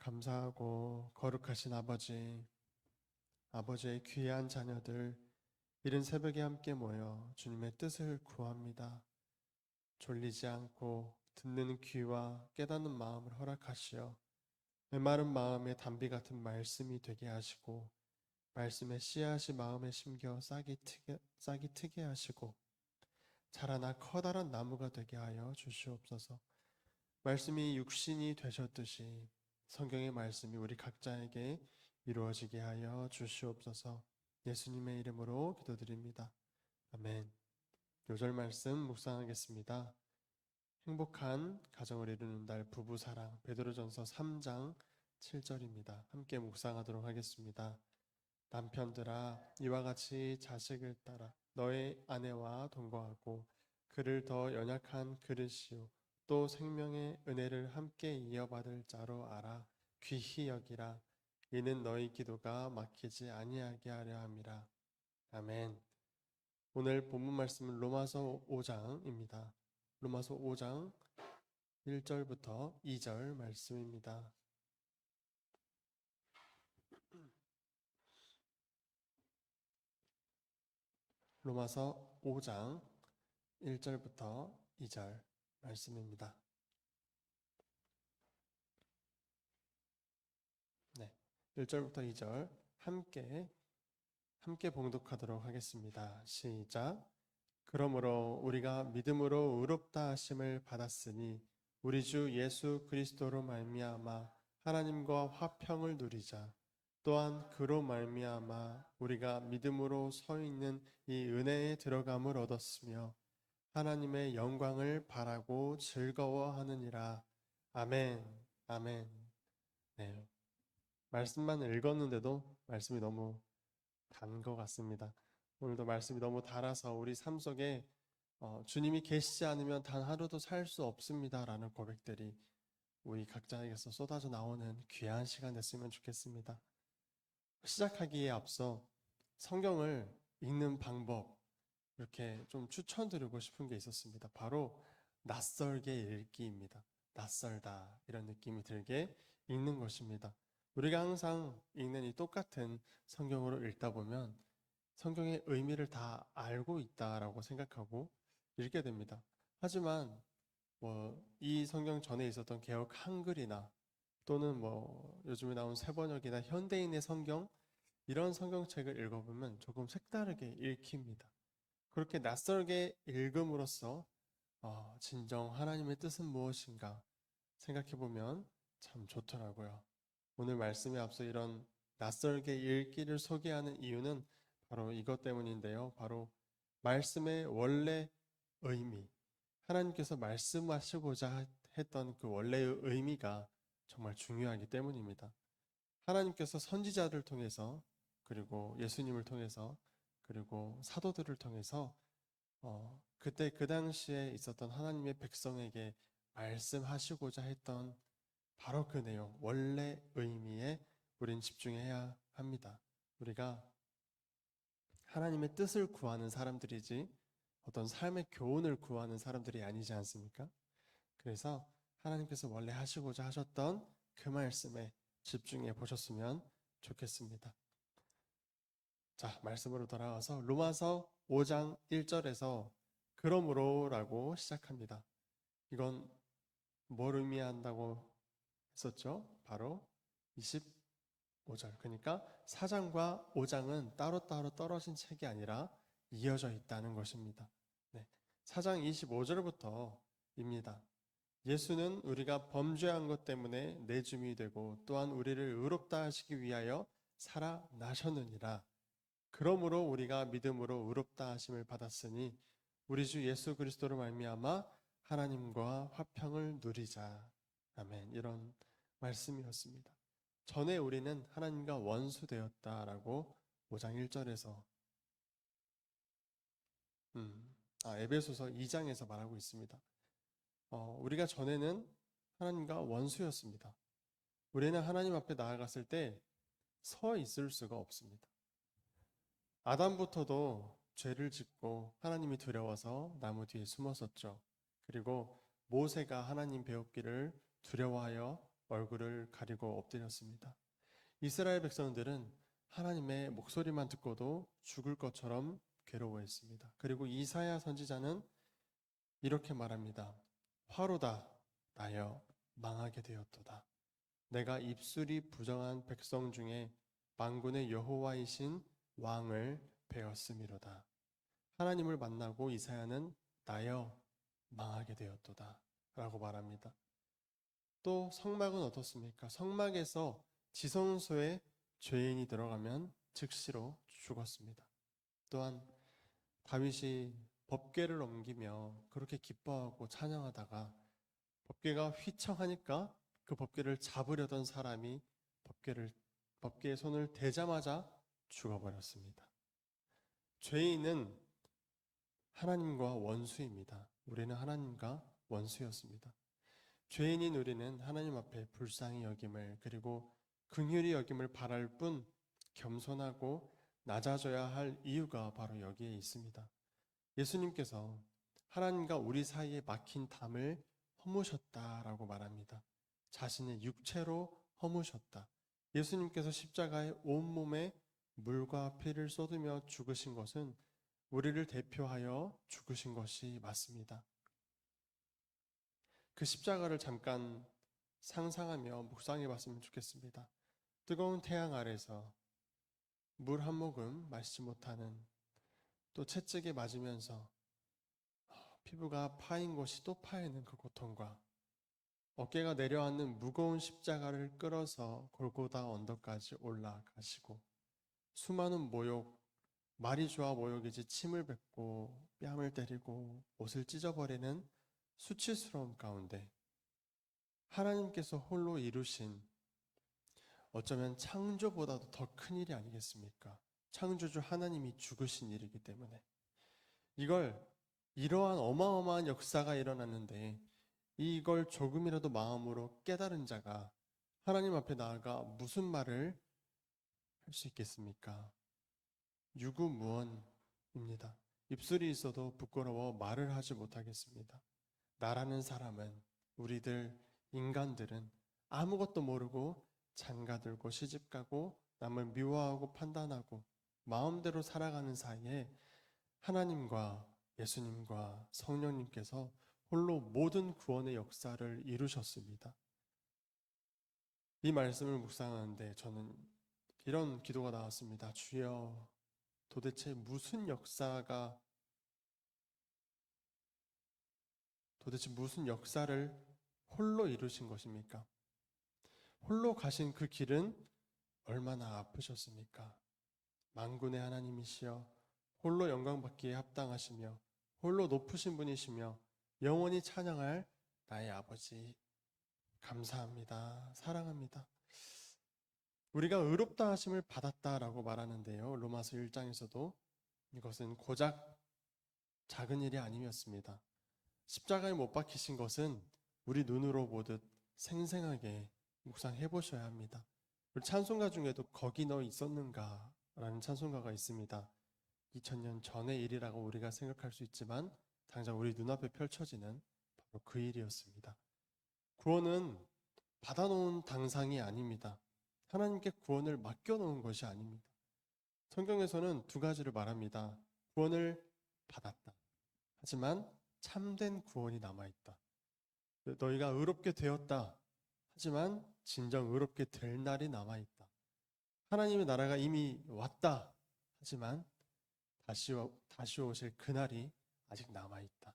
감사하고 거룩하신 아버지, 아버지의 귀한 자녀들, 이른 새벽에 함께 모여 주님의 뜻을 구합니다. 졸리지 않고 듣는 귀와 깨닫는 마음을 허락하시어 메마른 마음에 담비 같은 말씀이 되게 하시고 말씀의 씨앗이 마음에 심겨 싹이 트게 하시고 자라나 커다란 나무가 되게 하여 주시옵소서. 말씀이 육신이 되셨듯이 성경의 말씀이 우리 각자에게 이루어지게 하여 주시옵소서. 예수님의 이름으로 기도드립니다. 아멘. 요절 말씀 묵상하겠습니다. 행복한 가정을 이루는 날 부부사랑 베드로전서 3장 7절입니다. 함께 묵상하도록 하겠습니다. 남편들아, 이와 같이 자식을 따라 너의 아내와 동거하고 그를 더 연약한 그릇이요 또 생명의 은혜를 함께 이어받을 자로 알아 귀히 여기라. 이는 너희 기도가 막히지 아니하게 하려 함이라. 아멘. 오늘 본문 말씀은 로마서 5장입니다. 로마서 5장 1절부터 2절 말씀입니다. 로마서 5장 1절부터 2절 말씀입니다. 네, 1절부터 2절 함께 봉독하도록 하겠습니다. 시작. 그러므로 우리가 믿음으로 의롭다 하심을 받았으니 우리 주 예수 그리스도로 말미암아 하나님과 화평을 누리자. 또한 그로 말미암아 우리가 믿음으로 서 있는 이 은혜에 들어감을 얻었으며 하나님의 영광을 바라고 즐거워하느니라. 아멘. 아멘. 네. 말씀만 읽었는데도 말씀이 너무 단 것 같습니다. 오늘도 말씀이 너무 달아서 우리 삶 속에 주님이 계시지 않으면 단 하루도 살 수 없습니다라는 고백들이 우리 각자에게서 쏟아져 나오는 귀한 시간 됐으면 좋겠습니다. 시작하기에 앞서 성경을 읽는 방법 이렇게 좀 추천드리고 싶은 게 있었습니다. 바로 낯설게 읽기입니다. 낯설다 이런 느낌이 들게 읽는 것입니다. 우리가 항상 읽는 이 똑같은 성경으로 읽다 보면 성경의 의미를 다 알고 있다라고 생각하고 읽게 됩니다. 하지만 이 성경 전에 있었던 개역 한글이나 또는 요즘에 나온 새번역이나 현대인의 성경 이런 성경책을 읽어보면 조금 색다르게 읽힙니다. 그렇게 낯설게 읽음으로써 진정 하나님의 뜻은 무엇인가 생각해보면 참 좋더라고요. 오늘 말씀에 앞서 이런 낯설게 읽기를 소개하는 이유는 바로 이것 때문인데요. 바로 말씀의 원래 의미, 하나님께서 말씀하시고자 했던 그 원래의 의미가 정말 중요하기 때문입니다. 하나님께서 선지자들을 통해서 그리고 예수님을 통해서 그리고 사도들을 통해서 그때 그 당시에 있었던 하나님의 백성에게 말씀하시고자 했던 바로 그 내용, 원래 의미에 우린 집중해야 합니다. 우리가 하나님의 뜻을 구하는 사람들이지 어떤 삶의 교훈을 구하는 사람들이 아니지 않습니까? 그래서 하나님께서 원래 하시고자 하셨던 그 말씀에 집중해 보셨으면 좋겠습니다. 자, 말씀으로 돌아와서 로마서 5장 1절에서 그러므로라고 시작합니다. 이건 뭘 의미한다고 했었죠? 바로 25절. 그러니까 4장과 5장은 따로따로 떨어진 책이 아니라 이어져 있다는 것입니다. 네, 4장 25절부터입니다. 예수는 우리가 범죄한 것 때문에 내줌이 되고 또한 우리를 의롭다 하시기 위하여 살아나셨느니라. 그러므로 우리가 믿음으로 의롭다 하심을 받았으니 우리 주 예수 그리스도로 말미암아 하나님과 화평을 누리자. 아멘. 이런 말씀이었습니다. 전에 우리는 하나님과 원수되었다라고 5장 1절에서 에베소서 2장에서 말하고 있습니다. 우리가 전에는 하나님과 원수였습니다. 우리는 하나님 앞에 나아갔을 때 서 있을 수가 없습니다. 아담부터도 죄를 짓고 하나님이 두려워서 나무 뒤에 숨었었죠. 그리고 모세가 하나님 배웠기를 두려워하여 얼굴을 가리고 엎드렸습니다. 이스라엘 백성들은 하나님의 목소리만 듣고도 죽을 것처럼 괴로워했습니다. 그리고 이사야 선지자는 이렇게 말합니다. 화로다 나여 망하게 되었도다. 내가 입술이 부정한 백성 중에 만군의 여호와이신 왕을 배웠음이로다. 하나님을 만나고 이사야는 나여 망하게 되었도다 라고 말합니다. 또 성막은 어떻습니까? 성막에서 지성소에 죄인이 들어가면 즉시로 죽었습니다. 또한 다윗이 법궤를 넘기며 그렇게 기뻐하고 찬양하다가 법궤가 휘청하니까 그 법궤를 잡으려던 사람이 법궤에 손을 대자마자 죽어버렸습니다. 죄인은 하나님과 원수입니다. 우리는 하나님과 원수였습니다. 죄인인 우리는 하나님 앞에 불쌍히 여김을 그리고 긍휼히 여김을 바랄 뿐 겸손하고 낮아져야 할 이유가 바로 여기에 있습니다. 예수님께서 하나님과 우리 사이에 막힌 담을 허무셨다라고 말합니다. 자신의 육체로 허무셨다. 예수님께서 십자가에 온몸에 물과 피를 쏟으며 죽으신 것은 우리를 대표하여 죽으신 것이 맞습니다. 그 십자가를 잠깐 상상하며 묵상해 봤으면 좋겠습니다. 뜨거운 태양 아래서 물 한 모금 마시지 못하는, 또 채찍에 맞으면서 피부가 파인 곳이 또 파이는 그 고통과 어깨가 내려앉는 무거운 십자가를 끌어서 골고다 언덕까지 올라가시고 수많은 모욕, 말이 좋아 모욕이지 침을 뱉고 뺨을 때리고 옷을 찢어버리는 수치스러움 가운데 하나님께서 홀로 이루신 어쩌면 창조보다도 더 큰 일이 아니겠습니까? 창조주 하나님이 죽으신 일이기 때문에 이러한 어마어마한 역사가 일어났는데 이걸 조금이라도 마음으로 깨달은 자가 하나님 앞에 나아가 무슨 말을 할 수 있겠습니까? 유구무원입니다. 입술이 있어도 부끄러워 말을 하지 못하겠습니다. 나라는 사람은, 우리들 인간들은 아무것도 모르고 장가들고 시집가고 남을 미워하고 판단하고 마음대로 살아가는 사이에 하나님과 예수님과 성령님께서 홀로 모든 구원의 역사를 이루셨습니다. 이 말씀을 묵상하는데 저는 이런 기도가 나왔습니다. 주여, 도대체 무슨 역사를 홀로 이루신 것입니까? 홀로 가신 그 길은 얼마나 아프셨습니까? 만군의 하나님이시여, 홀로 영광받기에 합당하시며 홀로 높으신 분이시며 영원히 찬양할 나의 아버지, 감사합니다. 사랑합니다. 우리가 의롭다 하심을 받았다라고 말하는데요. 로마서 1장에서도 이것은 고작 작은 일이 아니었습니다. 십자가에 못 박히신 것은 우리 눈으로 보듯 생생하게 묵상해 보셔야 합니다. 우리 찬송가 중에도 거기 너 있었는가 라는 찬송가가 있습니다. 2000년 전의 일이라고 우리가 생각할 수 있지만 당장 우리 눈앞에 펼쳐지는 바로 그 일이었습니다. 구원은 받아놓은 당상이 아닙니다. 하나님께 구원을 맡겨놓은 것이 아닙니다. 성경에서는 두 가지를 말합니다. 구원을 받았다. 하지만 참된 구원이 남아있다. 너희가 의롭게 되었다. 하지만 진정 의롭게 될 날이 남아있다. 하나님의 나라가 이미 왔다. 하지만 다시 오실 그날이 아직 남아있다.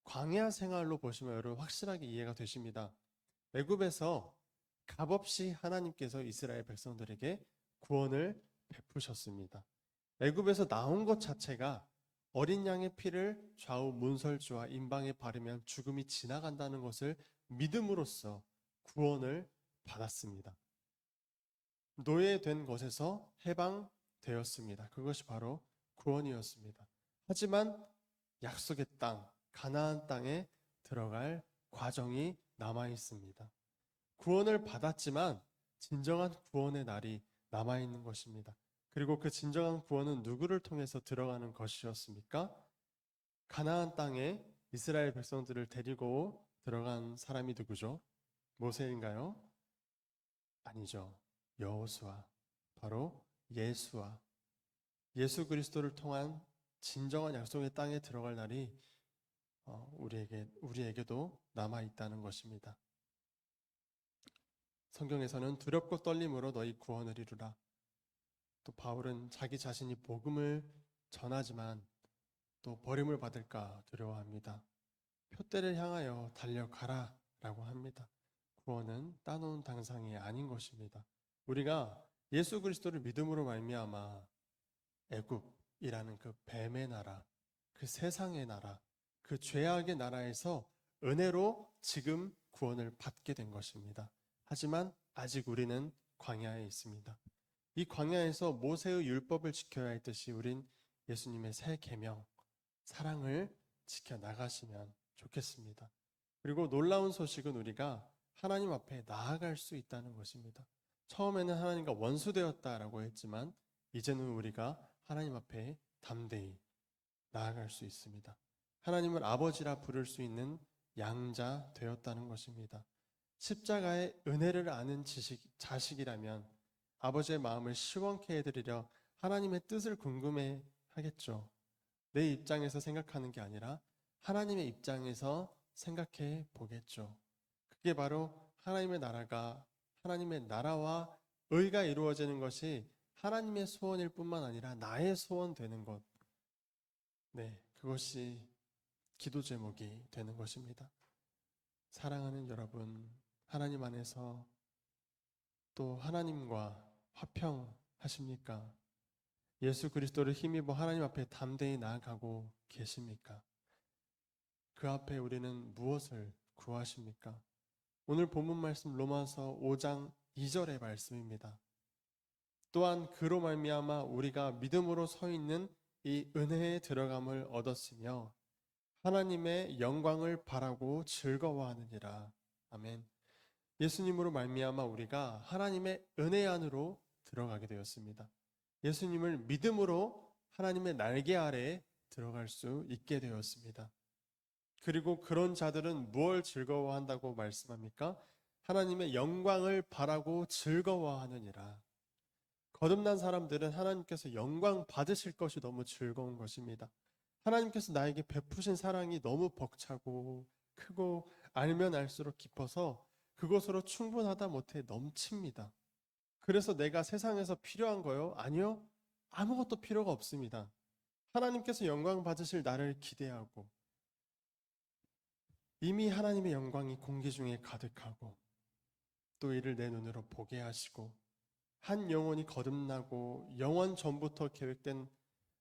광야 생활로 보시면 여러분 확실하게 이해가 되십니다. 애굽에서 값없이 하나님께서 이스라엘 백성들에게 구원을 베푸셨습니다. 애굽에서 나온 것 자체가 어린 양의 피를 좌우 문설주와 임방에 바르면 죽음이 지나간다는 것을 믿음으로써 구원을 받았습니다. 노예된 것에서 해방되었습니다. 그것이 바로 구원이었습니다. 하지만 약속의 땅, 가나안 땅에 들어갈 과정이 남아 있습니다. 구원을 받았지만 진정한 구원의 날이 남아 있는 것입니다. 그리고 그 진정한 구원은 누구를 통해서 들어가는 것이었습니까? 가나안 땅에 이스라엘 백성들을 데리고 들어간 사람이 누구죠? 모세인가요? 아니죠. 여호수아, 바로 예수와 예수 그리스도를 통한 진정한 약속의 땅에 들어갈 날이 우리에게도 남아 있다는 것입니다. 성경에서는 두렵고 떨림으로 너희 구원을 이루라. 또 바울은 자기 자신이 복음을 전하지만 또 버림을 받을까 두려워합니다. 표대를 향하여 달려가라 라고 합니다. 구원은 따놓은 당상이 아닌 것입니다. 우리가 예수 그리스도를 믿음으로 말미암아 애굽이라는 그 뱀의 나라, 그 세상의 나라, 그 죄악의 나라에서 은혜로 지금 구원을 받게 된 것입니다. 하지만 아직 우리는 광야에 있습니다. 이 광야에서 모세의 율법을 지켜야 했듯이 우린 예수님의 새 계명, 사랑을 지켜 나가시면 좋겠습니다. 그리고 놀라운 소식은 우리가 하나님 앞에 나아갈 수 있다는 것입니다. 처음에는 하나님과 원수되었다라고 했지만 이제는 우리가 하나님 앞에 담대히 나아갈 수 있습니다. 하나님을 아버지라 부를 수 있는 양자 되었다는 것입니다. 십자가의 은혜를 아는 자식이라면 아버지의 마음을 시원케 해드리려 하나님의 뜻을 궁금해 하겠죠. 내 입장에서 생각하는 게 아니라 하나님의 입장에서 생각해 보겠죠. 그게 바로 하나님의 나라와 의가 이루어지는 것이 하나님의 소원일 뿐만 아니라 나의 소원 되는 것. 네, 그것이 기도 제목이 되는 것입니다. 사랑하는 여러분, 하나님 안에서 또 하나님과 화평하십니까? 예수 그리스도를 힘입어 하나님 앞에 담대히 나아가고 계십니까? 그 앞에 우리는 무엇을 구하십니까? 오늘 본문 말씀 로마서 5장 2절의 말씀입니다. 또한 그로 말미암아 우리가 믿음으로 서 있는 이 은혜에 들어감을 얻었으며 하나님의 영광을 바라고 즐거워하느니라. 아멘. 예수님으로 말미암아 우리가 하나님의 은혜 안으로 들어가게 되었습니다. 예수님을 믿음으로 하나님의 날개 아래에 들어갈 수 있게 되었습니다. 그리고 그런 자들은 무엇을 즐거워한다고 말씀합니까? 하나님의 영광을 바라고 즐거워하느니라. 거듭난 사람들은 하나님께서 영광 받으실 것이 너무 즐거운 것입니다. 하나님께서 나에게 베푸신 사랑이 너무 벅차고 크고 알면 알수록 깊어서 그것으로 충분하다 못해 넘칩니다. 그래서 내가 세상에서 필요한 거요? 아니요. 아무것도 필요가 없습니다. 하나님께서 영광 받으실 나를 기대하고 이미 하나님의 영광이 공기 중에 가득하고 또 이를 내 눈으로 보게 하시고 한 영혼이 거듭나고 영원 전부터 계획된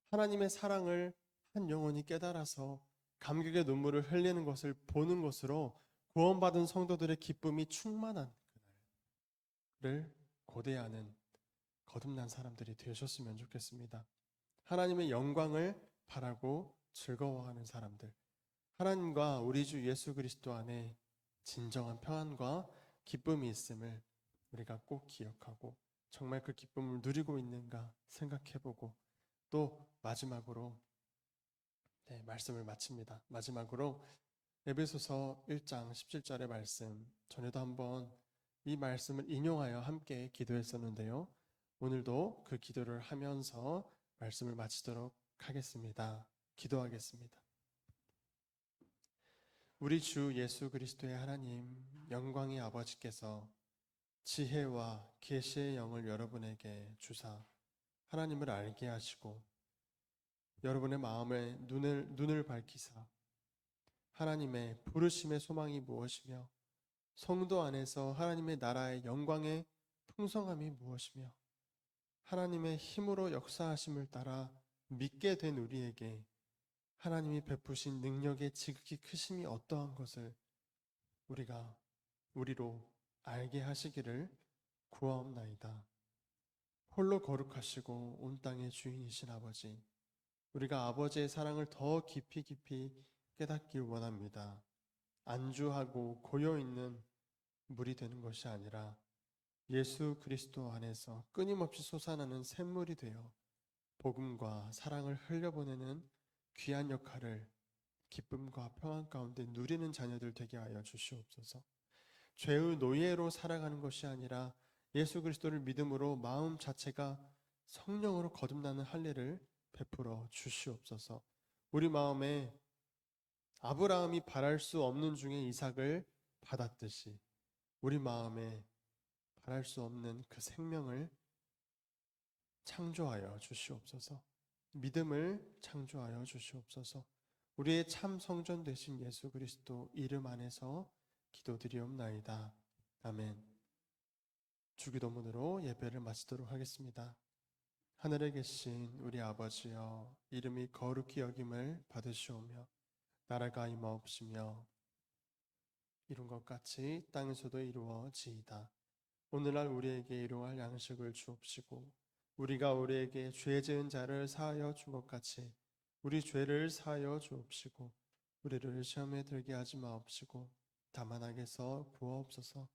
하나님의 사랑을 한 영혼이 깨달아서 감격의 눈물을 흘리는 것을 보는 것으로 구원받은 성도들의 기쁨이 충만한 그날을 고대하는 거듭난 사람들이 되셨으면 좋겠습니다. 하나님의 영광을 바라고 즐거워하는 사람들, 하나님과 우리 주 예수 그리스도 안에 진정한 평안과 기쁨이 있음을 우리가 꼭 기억하고 정말 그 기쁨을 누리고 있는가 생각해보고 또 마지막으로 말씀을 마칩니다. 마지막으로 에베소서 1장 17절의 말씀, 전에도 한번 이 말씀을 인용하여 함께 기도했었는데요. 오늘도 그 기도를 하면서 말씀을 마치도록 하겠습니다. 기도하겠습니다. 우리 주 예수 그리스도의 하나님, 영광의 아버지께서 지혜와 계시의 영을 여러분에게 주사 하나님을 알게 하시고 여러분의 마음에 눈을 밝히사 하나님의 부르심의 소망이 무엇이며 성도 안에서 하나님의 나라의 영광의 풍성함이 무엇이며 하나님의 힘으로 역사하심을 따라 믿게 된 우리에게 하나님이 베푸신 능력의 지극히 크심이 어떠한 것을 우리로 알게 하시기를 구하옵나이다. 홀로 거룩하시고 온 땅의 주인이신 아버지, 우리가 아버지의 사랑을 더 깊이 깨닫길 원합니다. 안주하고 고여있는 물이 되는 것이 아니라 예수 그리스도 안에서 끊임없이 솟아나는 샘물이 되어 복음과 사랑을 흘려보내는 귀한 역할을 기쁨과 평안 가운데 누리는 자녀들 되게 하여 주시옵소서. 죄의 노예로 살아가는 것이 아니라 예수 그리스도를 믿음으로 마음 자체가 성령으로 거듭나는 할례를 베풀어 주시옵소서. 우리 마음에 아브라함이 바랄 수 없는 중에 이삭을 받았듯이 우리 마음에 바랄 수 없는 그 생명을 창조하여 주시옵소서. 믿음을 창조하여 주시옵소서. 우리의 참 성전 되신 예수 그리스도 이름 안에서 기도드리옵나이다. 아멘. 주기도문으로 예배를 마치도록 하겠습니다. 하늘에 계신 우리 아버지여, 이름이 거룩히 여김을 받으시오며 나라가 임하옵시며 이룬 것 같이 땅에서도 이루어지이다. 오늘날 우리에게 일용할 양식을 주옵시고 우리가 우리에게 죄 지은 자를 사하여 준 것 같이 우리 죄를 사하여 주옵시고 우리를 시험에 들게 하지 마옵시고 다만 악에서 구하옵소서.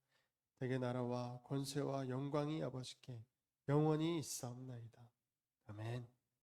대개 나라와 권세와 영광이 아버지께 영원히 있사옵나이다. 아멘.